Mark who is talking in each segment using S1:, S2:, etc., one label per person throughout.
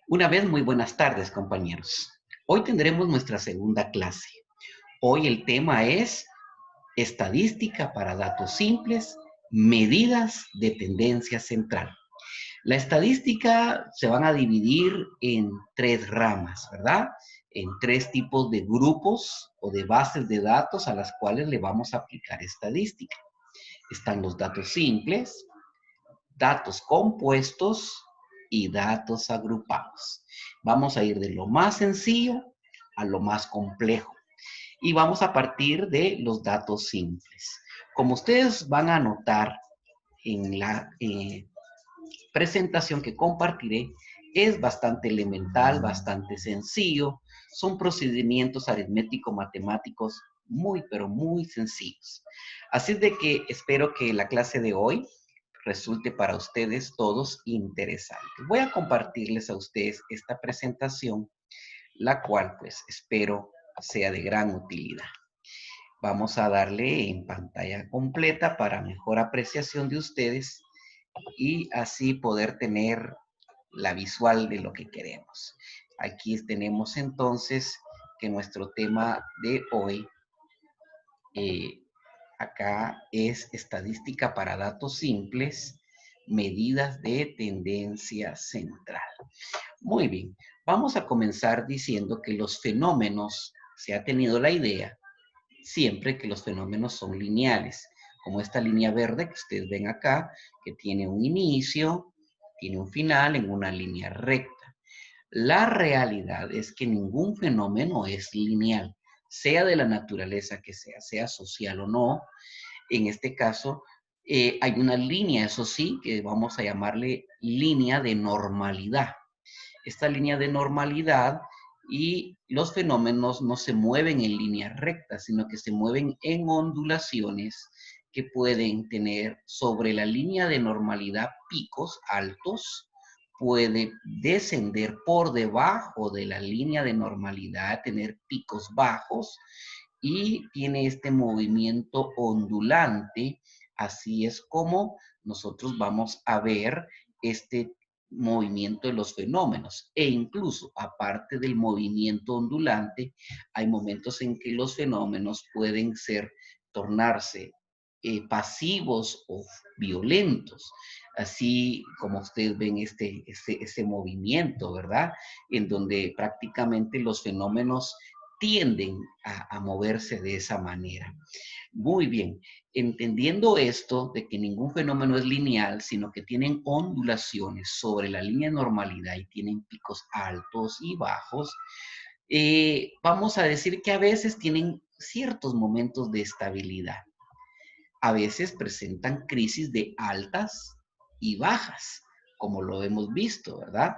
S1: Una vez muy buenas tardes, compañeros. Hoy tendremos nuestra segunda clase. Hoy el tema es estadística para datos simples, medidas de tendencia central. La estadística se van a dividir en tres ramas, ¿verdad? En tres tipos de grupos o de bases de datos a las cuales le vamos a aplicar estadística. Están los datos simples, datos compuestos y datos agrupados. Vamos a ir de lo más sencillo a lo más complejo y vamos a partir de los datos simples. Como ustedes van a notar en la presentación que compartiré, es bastante elemental, bastante sencillo. Son procedimientos aritmético-matemáticos muy, pero muy sencillos. Así de que espero que la clase de hoy resulte para ustedes todos interesante. Voy a compartirles a ustedes esta presentación, la cual pues espero sea de gran utilidad. Vamos a darle en pantalla completa para mejor apreciación de ustedes y así poder tener la visual de lo que queremos. Aquí tenemos entonces que nuestro tema de hoy acá es estadística para datos simples, medidas de tendencia central. Muy bien, vamos a comenzar diciendo que los fenómenos, se ha tenido la idea, siempre que los fenómenos son lineales, como esta línea verde que ustedes ven acá, que tiene un inicio, tiene un final en una línea recta. La realidad es que ningún fenómeno es lineal, sea de la naturaleza que sea, sea social o no. En este caso, hay una línea, eso sí, que vamos a llamarle línea de normalidad. Esta línea de normalidad y los fenómenos no se mueven en línea recta, sino que se mueven en ondulaciones que pueden tener sobre la línea de normalidad picos altos, puede descender por debajo de la línea de normalidad, tener picos bajos y tiene este movimiento ondulante. Así es como nosotros vamos a ver este movimiento de los fenómenos e incluso aparte del movimiento ondulante hay momentos en que los fenómenos pueden tornarse pasivos o violentos, así como ustedes ven este movimiento, ¿verdad? En donde prácticamente los fenómenos tienden a moverse de esa manera. Muy bien, entendiendo esto de que ningún fenómeno es lineal, sino que tienen ondulaciones sobre la línea de normalidad y tienen picos altos y bajos, vamos a decir que a veces tienen ciertos momentos de estabilidad. A veces presentan crisis de altas y bajas, como lo hemos visto, ¿verdad?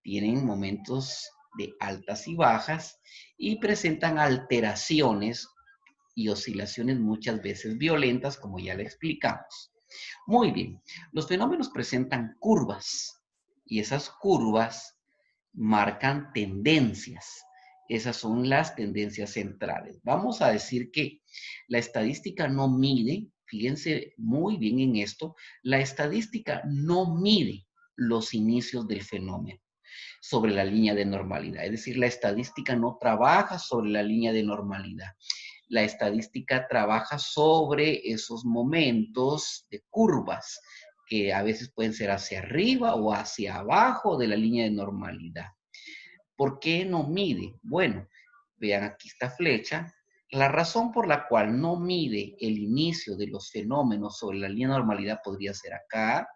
S1: Tienen momentos de altas y bajas y presentan alteraciones y oscilaciones muchas veces violentas, como ya le explicamos. Muy bien, los fenómenos presentan curvas y esas curvas marcan tendencias. Esas son las tendencias centrales. Vamos a decir que la estadística no mide, fíjense muy bien en esto, la estadística no mide los inicios del fenómeno sobre la línea de normalidad. Es decir, la estadística no trabaja sobre la línea de normalidad. La estadística trabaja sobre esos momentos de curvas que a veces pueden ser hacia arriba o hacia abajo de la línea de normalidad. ¿Por qué no mide? Bueno, vean aquí esta flecha. La razón por la cual no mide el inicio de los fenómenos sobre la línea de normalidad podría ser acá,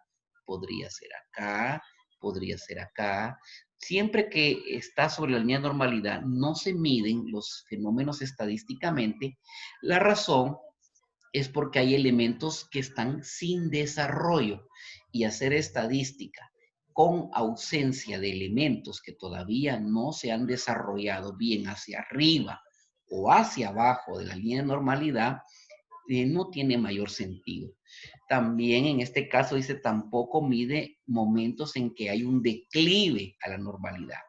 S1: podría ser acá, podría ser acá. Siempre que está sobre la línea de normalidad, no se miden los fenómenos estadísticamente. La razón es porque hay elementos que están sin desarrollo y hacer estadística con ausencia de elementos que todavía no se han desarrollado bien hacia arriba o hacia abajo de la línea de normalidad, no tiene mayor sentido. También en este caso dice tampoco mide momentos en que hay un declive a la normalidad.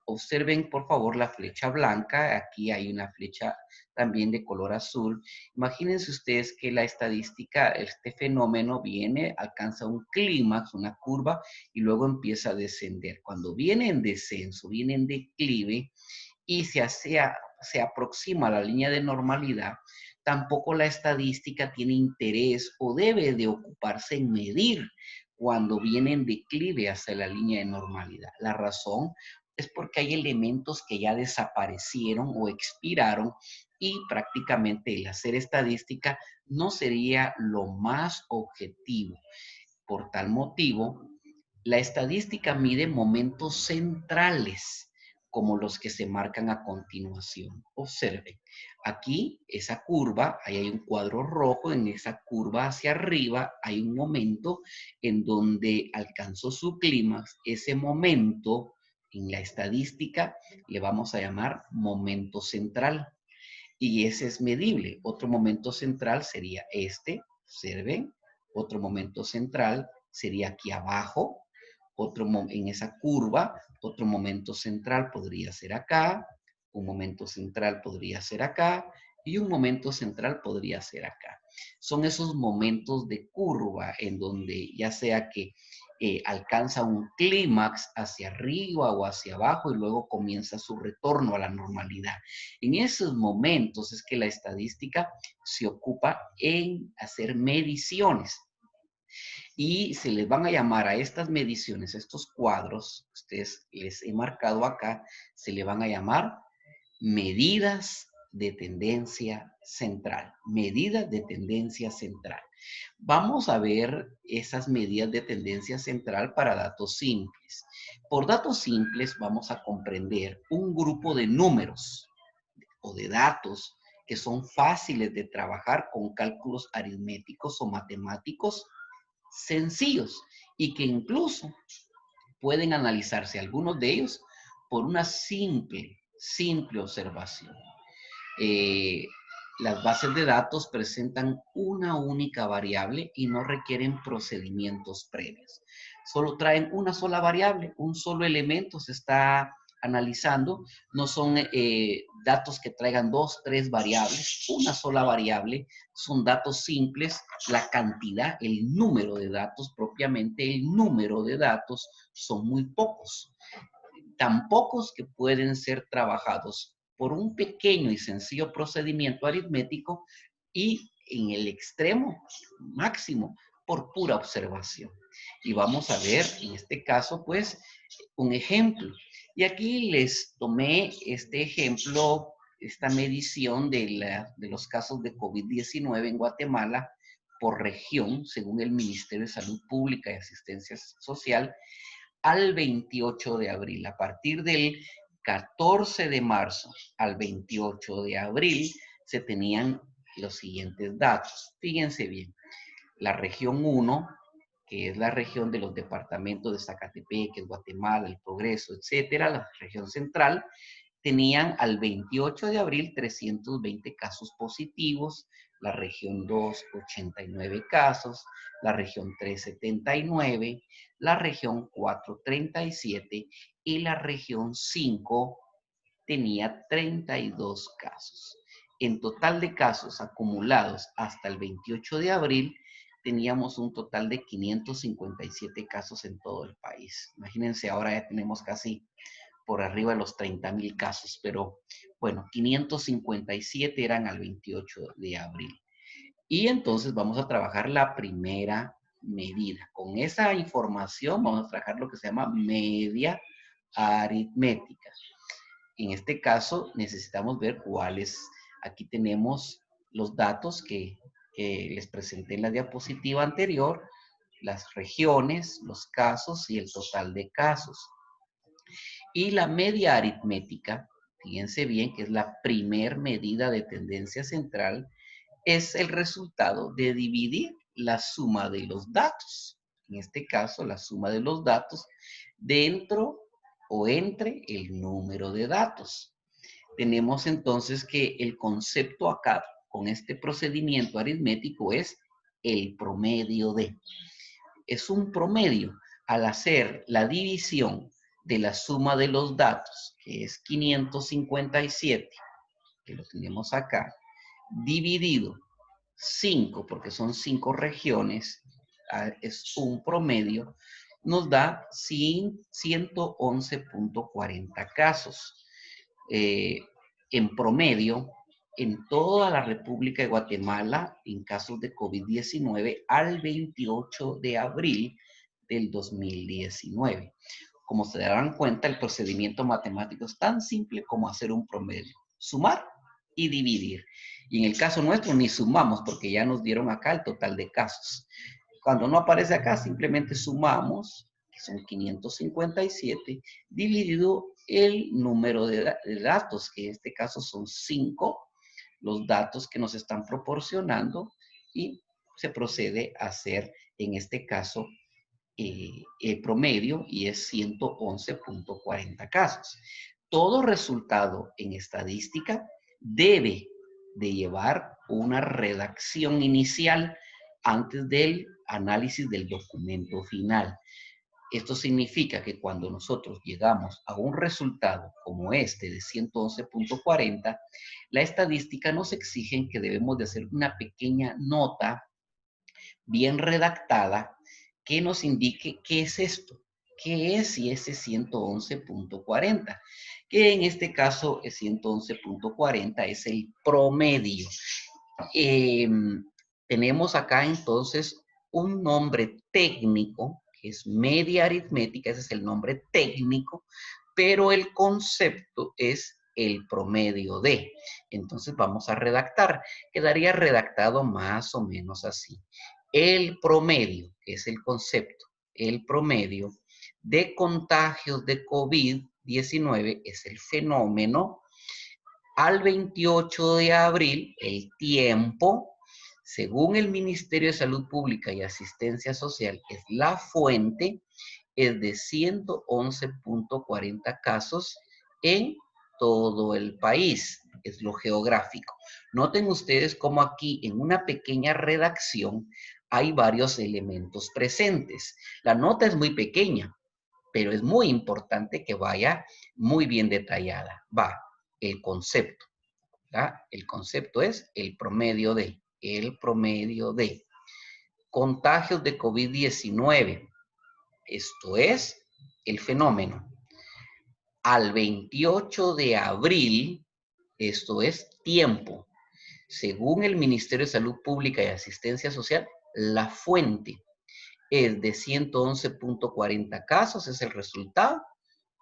S1: Observen por favor la flecha blanca, aquí hay una flecha también de color azul. Imagínense ustedes que la estadística, este fenómeno viene, alcanza un clímax, una curva, y luego empieza a descender. Cuando viene en descenso, viene en declive y se aproxima a la línea de normalidad, tampoco la estadística tiene interés o debe de ocuparse en medir cuando viene en declive hacia la línea de normalidad. La razón es porque hay elementos que ya desaparecieron o expiraron y prácticamente el hacer estadística no sería lo más objetivo. Por tal motivo, la estadística mide momentos centrales como los que se marcan a continuación. Observen, aquí esa curva, ahí hay un cuadro rojo, en esa curva hacia arriba hay un momento en donde alcanzó su clímax. Ese momento en la estadística le vamos a llamar momento central y ese es medible. Otro momento central sería este, observen, otro momento central sería aquí abajo, en esa curva, otro momento central podría ser acá, un momento central podría ser acá y un momento central podría ser acá. Son esos momentos de curva en donde ya sea que alcanza un clímax hacia arriba o hacia abajo y luego comienza su retorno a la normalidad. En esos momentos es que la estadística se ocupa en hacer mediciones y se les van a llamar a estas mediciones, estos cuadros, ustedes les he marcado acá, se le van a llamar medidas de tendencia central. Medidas de tendencia central. Vamos a ver esas medidas de tendencia central para datos simples. Por datos simples vamos a comprender un grupo de números o de datos que son fáciles de trabajar con cálculos aritméticos o matemáticos sencillos y que incluso pueden analizarse algunos de ellos por una simple observación. Eh, las bases de datos presentan una única variable y no requieren procedimientos previos. Solo traen una sola variable, un solo elemento se está analizando. No son datos que traigan dos, tres variables, una sola variable. Son datos simples, la cantidad, el número de datos, propiamente el número de datos son muy pocos. Tan pocos que pueden ser trabajados por un pequeño y sencillo procedimiento aritmético y en el extremo máximo por pura observación. Y vamos a ver en este caso pues un ejemplo. Y aquí les tomé este ejemplo, esta medición de los casos de COVID-19 en Guatemala por región, según el Ministerio de Salud Pública y Asistencia Social, al 28 de abril. A partir del 14 de marzo al 28 de abril se tenían los siguientes datos. Fíjense bien, la región 1, que es la región de los departamentos de Zacatepec, Guatemala, El Progreso, etcétera, la región central, tenían al 28 de abril 320 casos positivos, la región 2, 89 casos, la región 3, 79, la región 4, 37 y la región 5 tenía 32 casos. En total de casos acumulados hasta el 28 de abril, teníamos un total de 557 casos en todo el país. Imagínense, ahora ya tenemos casi por arriba de los 30,000 casos, pero bueno, 557 eran al 28 de abril. Y entonces vamos a trabajar la primera medida. Con esa información vamos a trabajar lo que se llama media aritmética. En este caso necesitamos ver cuáles, aquí tenemos los datos que les presenté en la diapositiva anterior, las regiones, los casos y el total de casos. Y la media aritmética, fíjense bien que es la primer medida de tendencia central, es el resultado de dividir la suma de los datos. En este caso, la suma de los datos dentro o entre el número de datos. Tenemos entonces que el concepto acá con este procedimiento aritmético es el promedio de. Es un promedio al hacer la división de la suma de los datos, que es 557, que lo tenemos acá, dividido 5, porque son 5 regiones, es un promedio, nos da 111.40 casos. En promedio, en toda la República de Guatemala, en casos de COVID-19, al 28 de abril del 2019. Como se darán cuenta, el procedimiento matemático es tan simple como hacer un promedio, sumar y dividir. Y en el caso nuestro ni sumamos porque ya nos dieron acá el total de casos. Cuando no aparece acá, simplemente sumamos, que son 557, dividido el número de datos, que en este caso son 5, los datos que nos están proporcionando, y se procede a hacer, en este caso, el promedio, y es 111.40 casos. Todo resultado en estadística debe de llevar una redacción inicial antes del análisis del documento final. Esto significa que cuando nosotros llegamos a un resultado como este de 111.40, la estadística nos exige que debemos de hacer una pequeña nota bien redactada que nos indique qué es esto, qué es y ese 111.40, que en este caso el 111.40 es el promedio. Tenemos acá entonces un nombre técnico, que es media aritmética, ese es el nombre técnico, pero el concepto es el promedio de. Entonces vamos a redactar. Quedaría redactado más o menos así. El promedio, que es el concepto, el promedio de contagios de COVID-19 es el fenómeno. Al 28 de abril, el tiempo, según el Ministerio de Salud Pública y Asistencia Social, es la fuente, es de 111.40 casos en todo el país. Es lo geográfico. Noten ustedes cómo aquí en una pequeña redacción hay varios elementos presentes. La nota es muy pequeña, pero es muy importante que vaya muy bien detallada. Va, el concepto. ¿verdad? El concepto es el promedio de contagios de COVID-19. Esto es el fenómeno. Al 28 de abril, esto es tiempo. Según el Ministerio de Salud Pública y Asistencia Social, la fuente es de 111.40 casos, es el resultado.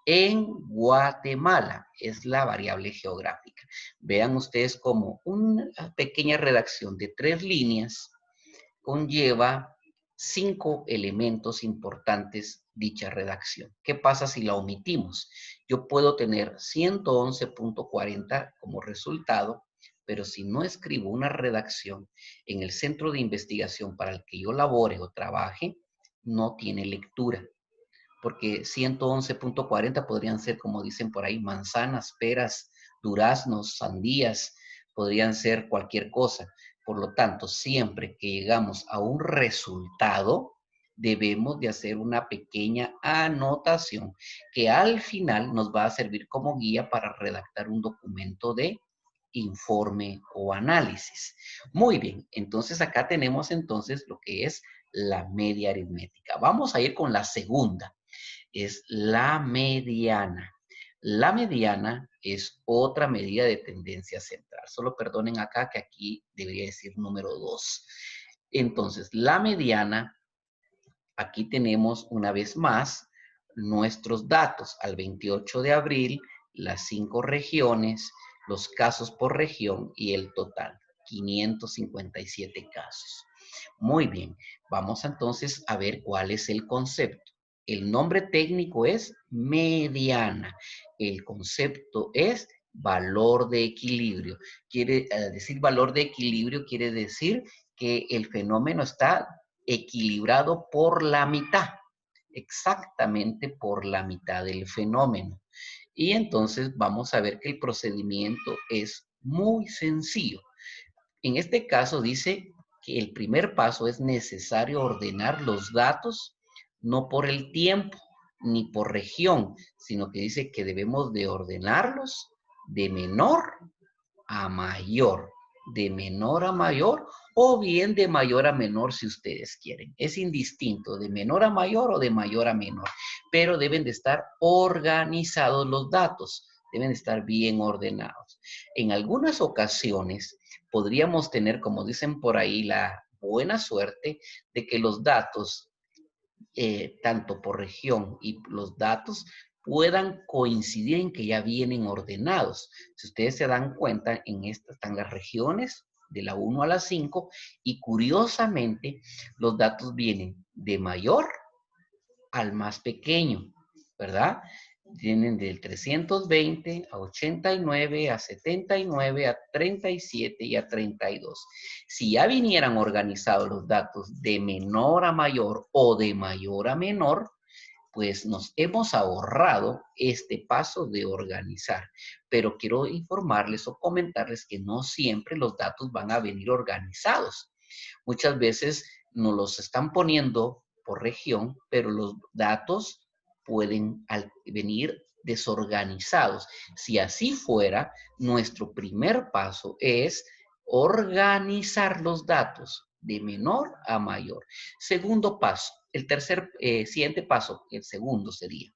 S1: En Guatemala es la variable geográfica. Vean ustedes como una pequeña redacción de 3 líneas conlleva 5 elementos importantes dicha redacción. ¿Qué pasa si la omitimos? Yo puedo tener 111.40 como resultado, pero si no escribo una redacción en el centro de investigación para el que yo labore o trabaje, no tiene lectura. Porque 111.40 podrían ser, como dicen por ahí, manzanas, peras, duraznos, sandías, podrían ser cualquier cosa. Por lo tanto, siempre que llegamos a un resultado, debemos de hacer una pequeña anotación que al final nos va a servir como guía para redactar un documento de informe o análisis. Muy bien, entonces acá tenemos entonces lo que es la media aritmética. Vamos a ir con la segunda, es la mediana. La mediana es otra medida de tendencia central. Solo perdonen acá que aquí debería decir número 2. Entonces, la mediana, aquí tenemos una vez más nuestros datos. Al 28 de abril, las 5 regiones, los casos por región y el total, 557 casos. Muy bien, vamos entonces a ver cuál es el concepto. El nombre técnico es mediana. El concepto es valor de equilibrio. Quiere decir valor de equilibrio, quiere decir que el fenómeno está equilibrado por la mitad, exactamente por la mitad del fenómeno. Y entonces vamos a ver que el procedimiento es muy sencillo. En este caso dice que el primer paso es necesario ordenar los datos no por el tiempo ni por región, sino que dice que debemos de ordenarlos de menor a mayor. de menor a mayor o bien de mayor a menor si ustedes quieren. Es indistinto, de menor a mayor o de mayor a menor, pero deben de estar organizados los datos, deben de estar bien ordenados. En algunas ocasiones podríamos tener, como dicen por ahí, la buena suerte de que los datos, tanto por región y los datos, puedan coincidir en que ya vienen ordenados. Si ustedes se dan cuenta, en estas están las regiones de la 1 a la 5 y curiosamente los datos vienen de mayor al más pequeño, ¿verdad? Vienen del 320 a 89, a 79, a 37 y a 32. Si ya vinieran organizados los datos de menor a mayor o de mayor a menor, pues nos hemos ahorrado este paso de organizar. Pero quiero informarles o comentarles que no siempre los datos van a venir organizados. Muchas veces nos los están poniendo por región, pero los datos pueden venir desorganizados. Si así fuera, nuestro primer paso es organizar los datos de menor a mayor. Segundo paso, siguiente paso, el segundo sería,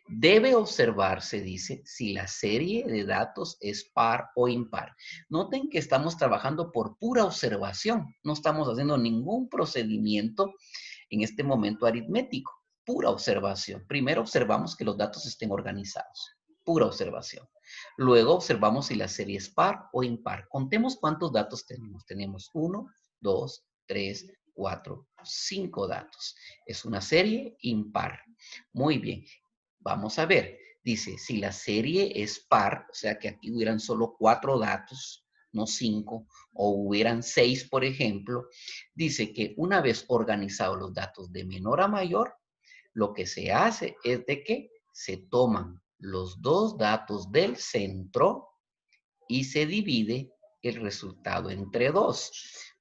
S1: debe observarse, dice, si la serie de datos es par o impar. Noten que estamos trabajando por pura observación. No estamos haciendo ningún procedimiento en este momento aritmético. Pura observación. Primero observamos que los datos estén organizados. Pura observación. Luego observamos si la serie es par o impar. Contemos cuántos datos tenemos. Tenemos 1, 2, 3, 4, 5 datos. Es una serie impar. Muy bien. Vamos a ver, dice, si la serie es par, o sea que aquí hubieran solo 4 datos, no 5, o hubieran 6, por ejemplo, dice que una vez organizados los datos de menor a mayor, lo que se hace es de que se toman los dos datos del centro y se divide el resultado entre 2.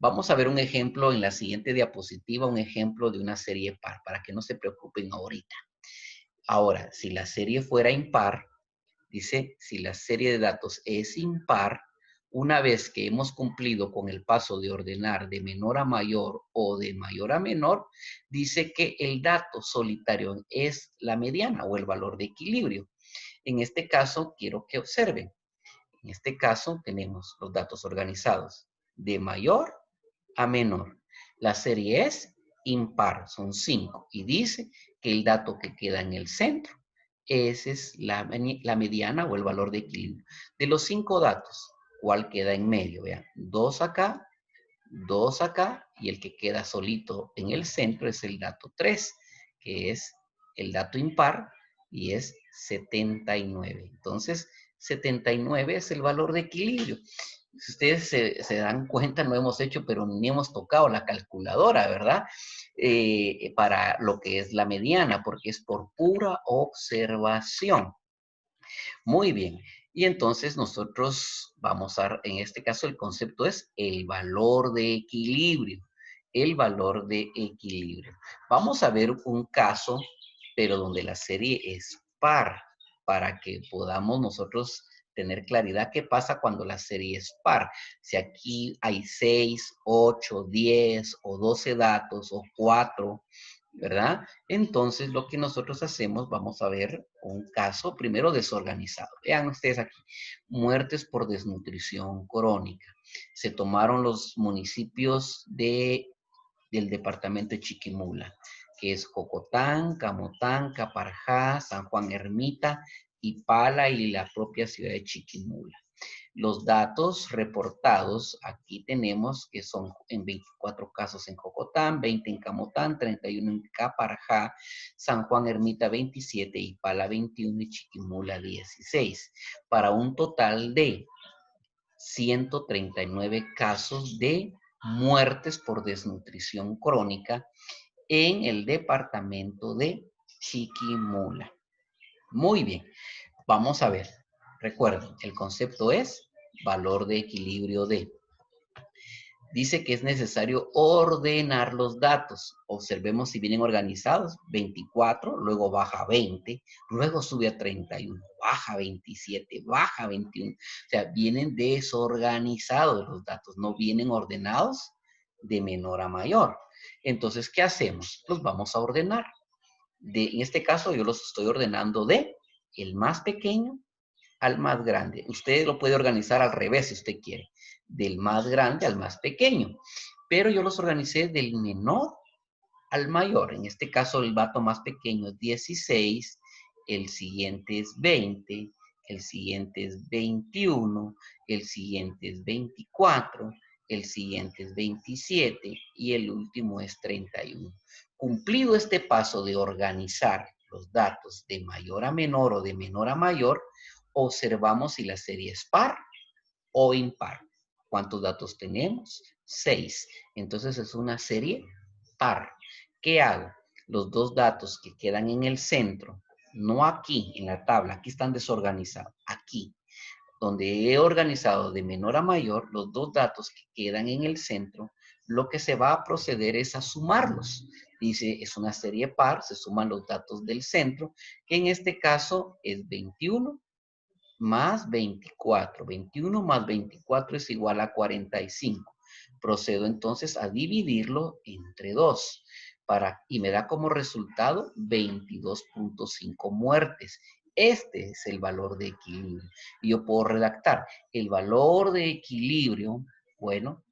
S1: Vamos a ver un ejemplo en la siguiente diapositiva, un ejemplo de una serie par, para que no se preocupen ahorita. Ahora, si la serie fuera impar, dice, si la serie de datos es impar, una vez que hemos cumplido con el paso de ordenar de menor a mayor o de mayor a menor, dice que el dato solitario es la mediana o el valor de equilibrio. En este caso, quiero que observen. En este caso, tenemos los datos organizados de mayor a menor. La serie es impar, son 5. Y dice que el dato que queda en el centro, esa es la mediana o el valor de equilibrio. De los 5 datos, ¿cuál queda en medio? Vean, 2 acá, 2 acá, y el que queda solito en el centro es el dato 3, que es el dato impar, y es 79. Entonces, 79 es el valor de equilibrio. Si ustedes se dan cuenta, no hemos hecho, pero ni hemos tocado la calculadora, ¿verdad? Para lo que es la mediana, porque es por pura observación. Muy bien. Y entonces nosotros vamos a, en este caso el concepto es el valor de equilibrio. El valor de equilibrio. Vamos a ver un caso, pero donde la serie es par, para que podamos nosotros tener claridad qué pasa cuando la serie es par. Si aquí hay 6, 8, 10 o 12 datos o 4, ¿verdad? Entonces, lo que nosotros hacemos, vamos a ver un caso primero desorganizado. Vean ustedes aquí, muertes por desnutrición crónica. Se tomaron los municipios del departamento de Chiquimula, que es Jocotán, Camotán, Caparjá, San Juan Ermita, Ipala y la propia ciudad de Chiquimula. Los datos reportados, aquí tenemos que son en 24 casos en Jocotán, 20 en Camotán, 31 en Caparajá, San Juan Ermita 27, Ipala 21 y Chiquimula 16, para un total de 139 casos de muertes por desnutrición crónica en el departamento de Chiquimula. Muy bien, vamos a ver. Recuerden, el concepto es valor de equilibrio de. Dice que es necesario ordenar los datos. Observemos si vienen organizados. 24, luego baja a 20, luego sube a 31, baja a 27, baja a 21. O sea, vienen desorganizados los datos, no vienen ordenados de menor a mayor. Entonces, ¿qué hacemos? Los vamos a ordenar. En este caso, yo los estoy ordenando de el más pequeño al más grande. Usted lo puede organizar al revés si usted quiere, del más grande al más pequeño. Pero yo los organicé del menor al mayor. En este caso, el dato más pequeño es 16, el siguiente es 20, el siguiente es 21, el siguiente es 24, el siguiente es 27 y el último es 31. Cumplido este paso de organizar los datos de mayor a menor o de menor a mayor, observamos si la serie es par o impar. ¿Cuántos datos tenemos? 6. Entonces es una serie par. ¿Qué hago? Los dos datos que quedan en el centro, no aquí en la tabla, aquí están desorganizados, aquí, donde he organizado de menor a mayor, los dos datos que quedan en el centro, lo que se va a proceder es a sumarlos. Dice, es una serie par, se suman los datos del centro, que en este caso es 21 más 24. 21 más 24 es igual a 45. Procedo entonces a dividirlo entre 2 y me da como resultado 22.5 muertes. Este es el valor de equilibrio. Y yo puedo redactar el valor de equilibrio, bueno,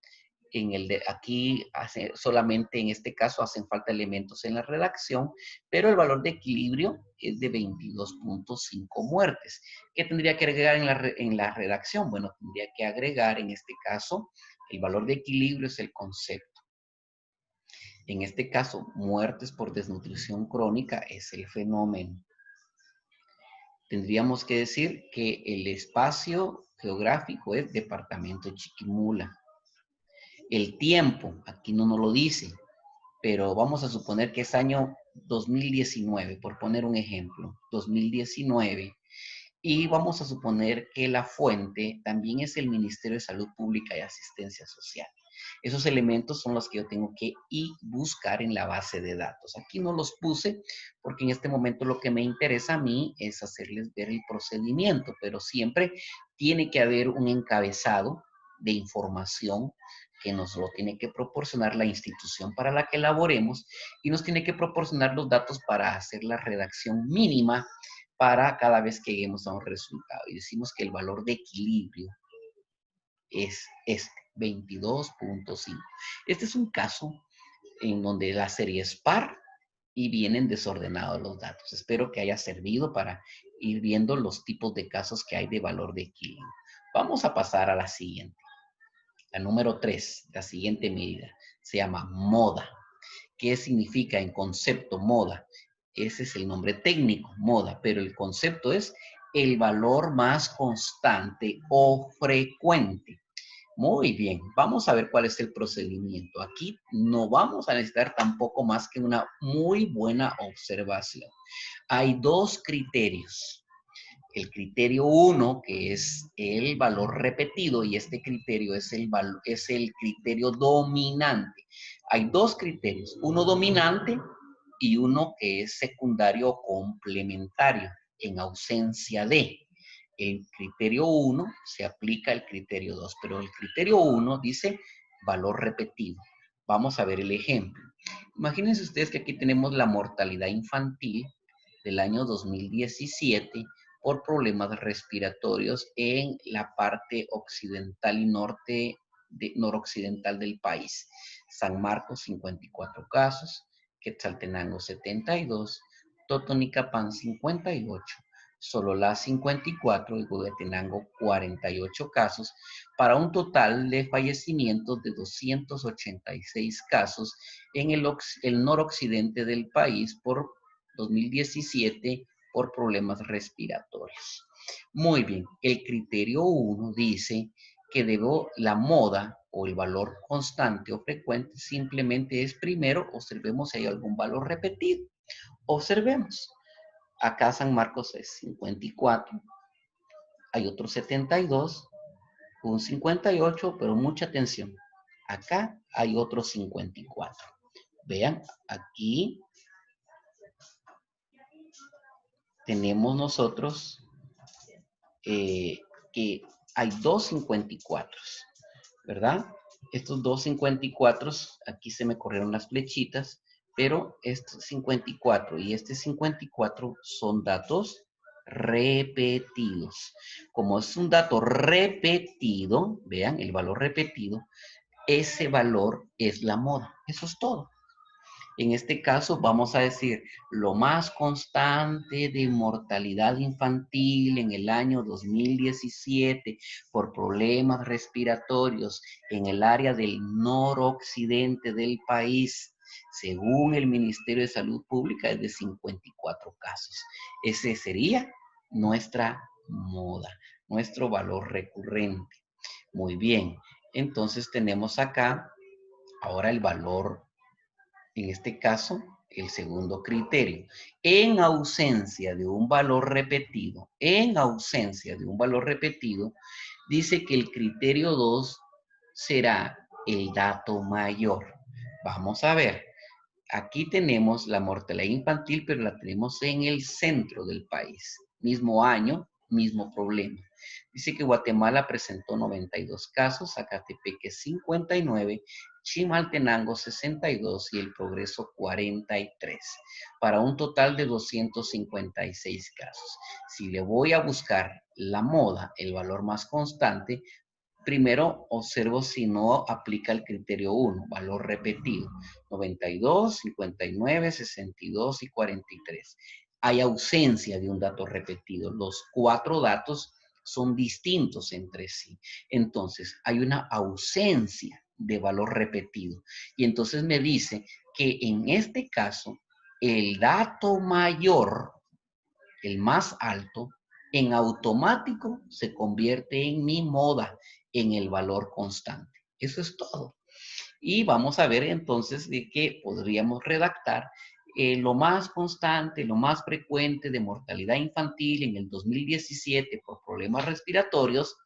S1: aquí solamente en este caso hacen falta elementos en la redacción, pero el valor de equilibrio es de 22.5 muertes. ¿Qué tendría que agregar en la redacción? Bueno, tendría que agregar en este caso, el valor de equilibrio es el concepto. En este caso, muertes por desnutrición crónica es el fenómeno. Tendríamos que decir que el espacio geográfico es departamento Chiquimula. El tiempo, aquí no nos lo dice, pero vamos a suponer que es año 2019, por poner un ejemplo, 2019, y vamos a suponer que la fuente también es el Ministerio de Salud Pública y Asistencia Social. Esos elementos son los que yo tengo que ir buscar en la base de datos. Aquí no los puse porque en este momento lo que me interesa a mí es hacerles ver el procedimiento, pero siempre tiene que haber un encabezado de información que nos lo tiene que proporcionar la institución para la que laboremos y nos tiene que proporcionar los datos para hacer la redacción mínima para cada vez que lleguemos a un resultado. Y decimos que el valor de equilibrio es este, 22.5. Este es un caso en donde la serie es par y vienen desordenados los datos. Espero que haya servido para ir viendo los tipos de casos que hay de valor de equilibrio. Vamos a pasar a la siguiente. La número 3, la siguiente medida, se llama moda. ¿Qué significa en concepto moda? Ese es el nombre técnico, moda, pero el concepto es el valor más constante o frecuente. Muy bien, vamos a ver cuál es el procedimiento. Aquí no vamos a necesitar tampoco más que una muy buena observación. Hay dos criterios. El criterio 1, que es el valor repetido, y este criterio es el criterio dominante. Hay dos criterios, uno dominante y uno que es secundario o complementario, en ausencia de. El criterio 1 se aplica al criterio 2, pero el criterio 1 dice valor repetido. Vamos a ver el ejemplo. Imagínense ustedes que aquí tenemos la mortalidad infantil del año 2017 por problemas respiratorios en la parte occidental y noroccidental del país. San Marcos, 54 casos, Quetzaltenango, 72, Totonicapán, 58, Sololá, 54 y Huehuetenango, 48 casos, para un total de fallecimientos de 286 casos en el noroccidente del país por 2017 por problemas respiratorios. Muy bien, el criterio 1 dice que la moda o el valor constante o frecuente simplemente es primero, observemos si hay algún valor repetido. Observemos, acá San Marcos es 54, hay otro 72, un 58, pero mucha atención. Acá hay otros 54. Vean, aquí tenemos nosotros que hay dos 54, ¿verdad? Estos dos 54, aquí se me corrieron las flechitas, pero estos 54 y este 54 son datos repetidos. Como es un dato repetido, vean, el valor repetido, ese valor es la moda. Eso es todo. En este caso vamos a decir lo más constante de mortalidad infantil en el año 2017 por problemas respiratorios en el área del noroccidente del país, según el Ministerio de Salud Pública, es de 54 casos. Ese sería nuestra moda, nuestro valor recurrente. Muy bien, entonces tenemos acá ahora el valor, en este caso, el segundo criterio. En ausencia de un valor repetido, dice que el criterio 2 será el dato mayor. Vamos a ver. Aquí tenemos la mortalidad infantil, pero la tenemos en el centro del país. Mismo año, mismo problema. Dice que Guatemala presentó 92 casos, Zacatepeque 59, Chimaltenango 62 y El Progreso 43, para un total de 256 casos. Si le voy a buscar la moda, el valor más constante, primero observo si no aplica el criterio 1, valor repetido, 92, 59, 62 y 43. Hay ausencia de un dato repetido. Los 4 datos son distintos entre sí. Entonces, hay una ausencia de valor repetido. Y entonces me dice que en este caso, el dato mayor, el más alto, en automático se convierte en mi moda, en el valor constante. Eso es todo. Y vamos a ver entonces de qué podríamos redactar lo más constante, lo más frecuente de mortalidad infantil en el 2017 por problemas respiratorios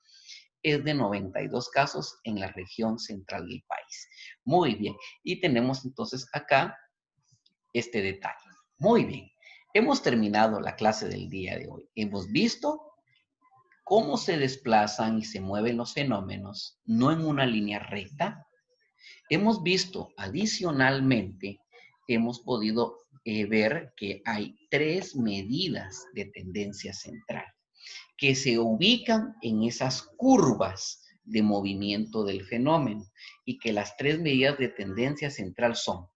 S1: es de 92 casos en la región central del país. Muy bien. Y tenemos entonces acá este detalle. Muy bien. Hemos terminado la clase del día de hoy. Hemos visto cómo se desplazan y se mueven los fenómenos, no en una línea recta. Hemos visto adicionalmente, hemos podido ver que hay 3 medidas de tendencia central que se ubican en esas curvas de movimiento del fenómeno y que las 3 medidas de tendencia central son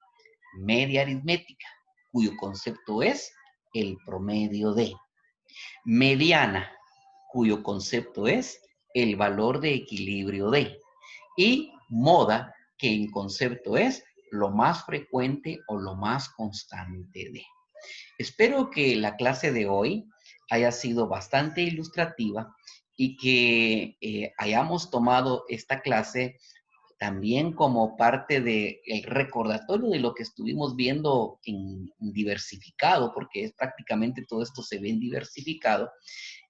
S1: media aritmética, cuyo concepto es el promedio de; mediana, cuyo concepto es el valor de equilibrio de; y moda, que en concepto es lo más frecuente o lo más constante de. Espero que la clase de hoy haya sido bastante ilustrativa y que hayamos tomado esta clase también como parte del recordatorio de lo que estuvimos viendo en diversificado, porque es prácticamente todo esto se ve en diversificado,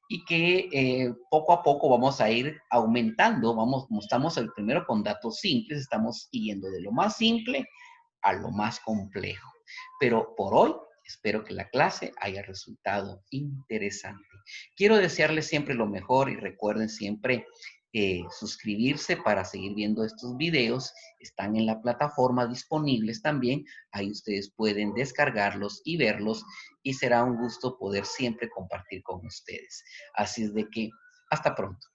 S1: y que poco a poco vamos a ir aumentando. Como estamos el primero con datos simples, estamos yendo de lo más simple a lo más complejo. Pero por hoy espero que la clase haya resultado interesante. Quiero desearles siempre lo mejor y recuerden siempre suscribirse para seguir viendo estos videos. Están en la plataforma disponibles también. Ahí ustedes pueden descargarlos y verlos y será un gusto poder siempre compartir con ustedes. Así es de que hasta pronto.